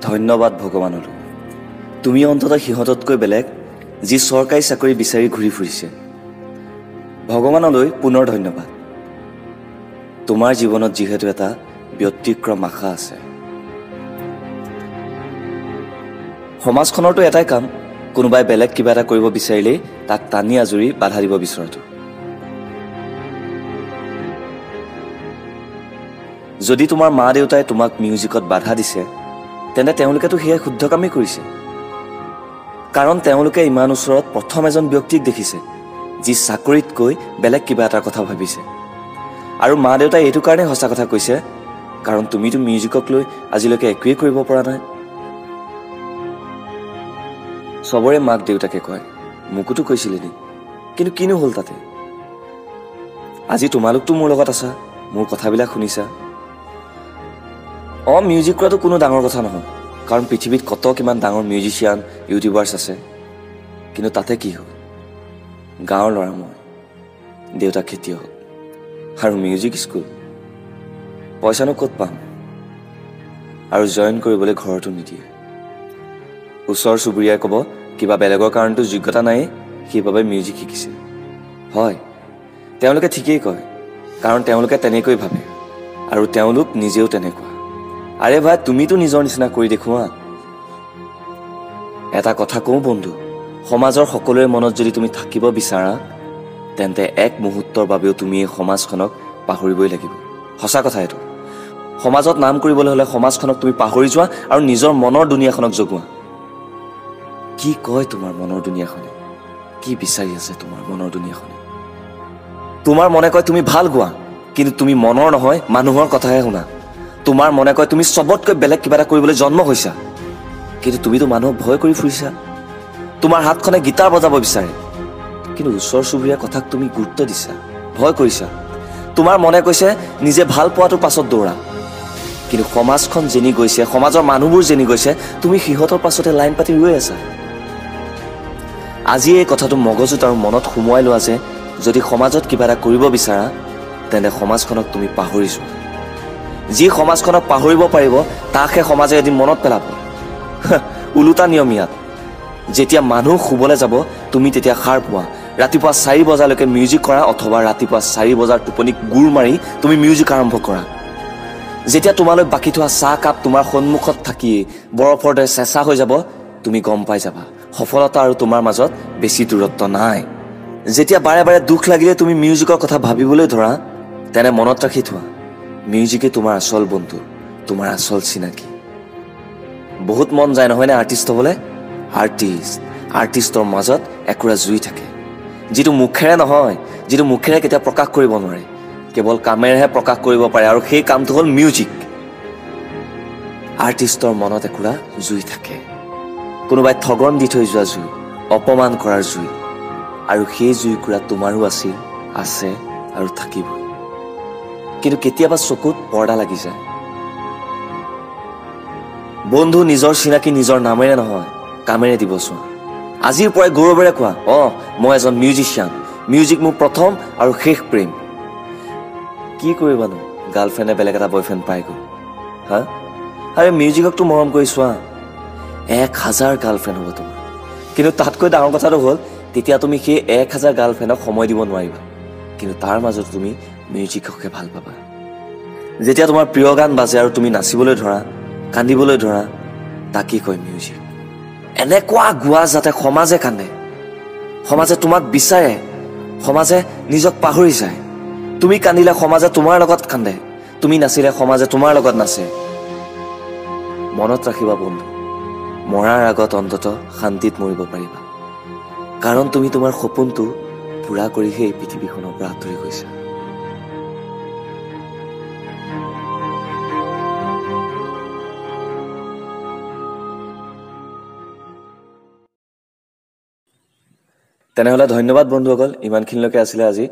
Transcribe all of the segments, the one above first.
ধন্যবাদ ভগৱানলৈ। তুমি অন্ততঃ সিহঁততকৈ বেলেগ যি চৰকাৰী চাকৰি বিচাৰি ঘূৰি ফুৰিছে। ভগৱানলৈ পুনৰ ধন্যবাদ। তোমাৰ জীৱনত যিহেতু এটা ব্যতিক্ৰম আশা আছে। সমাজখনৰতো এটাই কাম, কোনোবাই বেলেগ কিবা এটা কৰিব বিচাৰিলেই তাক টানি আজুৰি বাধা দিব বিচৰাটো। যদি তোমাৰ মা দেউতাই তোমাক মিউজিকত বাধা দিছে, তেন্তে তেওঁলোকেতো সেয়া শুদ্ধ কামেই কৰিছে। কাৰণ তেওঁলোকে ইমান ওচৰত প্ৰথম এজন ব্যক্তিক দেখিছে যি চাকৰিতকৈ বেলেগ কিবা এটাৰ কথা ভাবিছে। আৰু মা দেউতাই এইটো কাৰণে সঁচা কথা কৈছে, কাৰণ তুমিতো মিউজিকক লৈ আজিলৈকে একোৱেই কৰিব পৰা নাই। চবৰে মাক দেউতাকে কয়, মোকোতো কৈছিলে নি, কিন্তু কিনো হ'ল তাতে। আজি তোমালোকতো মোৰ লগত আছা, মোৰ কথাবিলাক শুনিছা। মিউজিক কৰাটো কোনো ডাঙৰ কথা নহয়, কাৰণ পৃথিৱীত কত কিমান ডাঙৰ মিউজিচিয়ান ইউটিউবাৰ্ছ আছে। কিন্তু তাতে কি হ'ল, গাঁৱৰ ল'ৰা মই, দেউতা খেতিয়ক, আৰু মিউজিক স্কুল, পইচানো ক'ত পাম। আৰু জইন কৰিবলৈ ঘৰতো নিদিয়ে। ওচৰ চুবুৰীয়াই ক'ব কিবা বেলেগৰ কাৰণেতো যোগ্যতা নাই, সেইবাবে মিউজিক শিকিছে। হয়, তেওঁলোকে ঠিকেই কয়, কাৰণ তেওঁলোকে তেনেকৈ ভাবে, আৰু তেওঁলোক নিজেও তেনেকুৱা। আৰে ভাই, তুমিতো নিজৰ নিচিনা কৰি দেখুওৱা। এটা কথা কওঁ বন্ধু, সমাজৰ সকলোৰে মনত যদি তুমি থাকিব বিচাৰা, তেন্তে এক মুহূৰ্তৰ বাবেও তুমি এই সমাজখনক পাহৰিবই লাগিব। সঁচা কথা এইটো। সমাজত নাম কৰিবলৈ হ'লে সমাজখনক তুমি পাহৰি যোৱা আৰু নিজৰ মনৰ দুনিয়াখনক জগোৱা। কি কয় তোমাৰ মনৰ দুনিয়াখনে? কি বিচাৰি আছে তোমাৰ মনৰ দুনিয়াখনে? তোমাৰ মনে কয় তুমি ভাল গোৱা, কিন্তু তুমি মনৰ নহয় মানুহৰ কথাহে শুনা। তোমাৰ মনে কয় তুমি চবতকৈ বেলেগ কিবা এটা কৰিবলৈ জন্ম হৈছা, কিন্তু তুমিতো মানুহক ভয় কৰি ফুৰিছা। তোমাৰ হাতখনে গীটাৰ বজাব বিচাৰে, কিন্তু ওচৰ চুবুৰীয়াৰ কথাক তুমি গুৰুত্ব দিছা, ভয় কৰিছা। তোমাৰ মনে কৈছে নিজে ভাল পোৱাটো পাছত দৌৰা, কিন্তু সমাজখন যেনি গৈছে, সমাজৰ মানুহবোৰ যেনি গৈছে, তুমি সিহঁতৰ পাছতে লাইন পাতি ৰৈ আছা। আজি এই কথাটো মগজুত আৰু মনত সুমুৱাই লোৱা যে যদি সমাজত কিবা এটা কৰিব বিচাৰা, তেন্তে সমাজখনক তুমি পাহৰি যোৱা। যি সমাজখনক পাহৰিব পাৰিব, তাকহে সমাজে এদিন মনত পেলাব। ওলোটা নিয়ম ইয়াত। যেতিয়া মানুহ শুবলৈ যাব, তুমি তেতিয়া সাৰ পোৱা। ৰাতিপুৱা 4 বজালৈকে মিউজিক কৰা, অথবা ৰাতিপুৱা 4 বজাৰ টোপনিক গুৰ মাৰি তুমি মিউজিক আৰম্ভ কৰা। যেতিয়া তোমালৈ বাকী থোৱা চাহ কাপ তোমাৰ সন্মুখত থাকি বৰফৰ দৰে চেঁচা হৈ যাব, তুমি গম পাই যাবা সফলতা আৰু তোমাৰ মাজত বেছি দূৰত্ব নাই। যেতিয়া বাৰে বাৰে দুখ লাগিলে তুমি মিউজিকৰ কথা ভাবিবলৈ ধৰা, তেনে মনত ৰাখি থোৱা, মিউজিকে তোমাৰ আচল বন্ধু, তোমাৰ আচল চিনাকি। বহুত মন যায় নহয়নে আৰ্টিষ্ট হ'বলৈ? আৰ্টিষ্টৰ মাজত একুৰা জুই থাকে, যিটো মুখেৰে নহয়, যিটো মুখেৰে কেতিয়া প্ৰকাশ কৰিব নোৱাৰে, কেৱল কামেৰেহে প্ৰকাশ কৰিব পাৰে, আৰু সেই কামটো হ'ল মিউজিক। আৰ্টিষ্টৰ মনত একুৰা জুই থাকে, কোনোবাই ঠগন দি থৈ যোৱা জুই, অপমান কৰাৰ জুই, আৰু সেই জুইকুৰা তোমাৰো আছিল, আছে আৰু থাকিবই। কিন্তু কেতিয়াবা চকুত পৰ্দা লাগি যায়। বন্ধু, নিজৰ চিনাকি নিজৰ নামেৰে নহয়, কামেৰে দিব চোৱা। আজিৰ পৰাই গৌৰৱেৰে কোৱা, মই এজন মিউজিচিয়ান, মিউজিক মোৰ প্ৰথম আৰু শেষ প্ৰেম। কি কৰিবানো গাৰ্লফ্ৰেণ্ডে বেলেগ এটা বয়ফ্ৰেণ্ড পাই গ'ল? আৰে মিউজিককতো মৰম কৰি চোৱা, 1000 গাৰ্লফ্ৰেণ্ড হ'ব তোমাৰ। কিন্তু তাতকৈ ডাঙৰ কথাটো হ'ল, তেতিয়া তুমি সেই 1000 গাৰ্লফ্ৰেণ্ডক সময় দিব নোৱাৰিবা, কিন্তু তাৰ মাজত তুমি মিউজিককে ভাল পাবা। যেতিয়া তোমাৰ প্ৰিয় গান বাজে আৰু তুমি নাচিবলৈ ধৰা, কান্দিবলৈ ধৰা, তাকেই কয় মিউজিক। এনেকুৱা গোৱা যাতে সমাজে কান্দে, সমাজে তোমাক বিচাৰে, সমাজে নিজক পাহৰি যায়। তুমি কান্দিলে সমাজে তোমাৰ লগত কান্দে, তুমি নাচিলে সমাজে তোমাৰ লগত নাচে। মনত ৰাখিবা বন্ধু, মৰাৰ আগত অন্তত শান্তিত মৰিব পাৰিবা, কাৰণ তুমি তোমাৰ সপোনটো পূৰা কৰিহে এই পৃথিৱীখনৰ পৰা আঁতৰি গৈছা। তেনেহ'লে ধন্যবাদ বন্ধুসকল, ইমানখিনিলৈকে আছিলে আজি।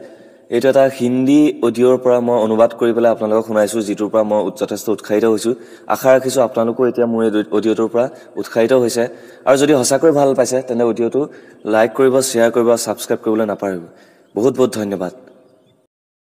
এইটো এটা হিন্দী অডিঅ'ৰ পৰা মই অনুবাদ কৰি পেলাই আপোনালোকক শুনাইছোঁ, যিটোৰ পৰা মই যথেষ্ট উৎসাহিত হৈছোঁ। আশা ৰাখিছোঁ আপোনালোকো এতিয়া মোৰ এই অডিঅ'টোৰ পৰা উৎসাহিত হৈছে। আৰু যদি সঁচাকৈ ভাল পাইছে, তেন্তে অডিঅ'টো লাইক কৰিব, শ্বেয়াৰ কৰিব আৰু ছাবস্ক্ৰাইব কৰিবলৈ নাপাহৰিব। বহুত বহুত ধন্যবাদ।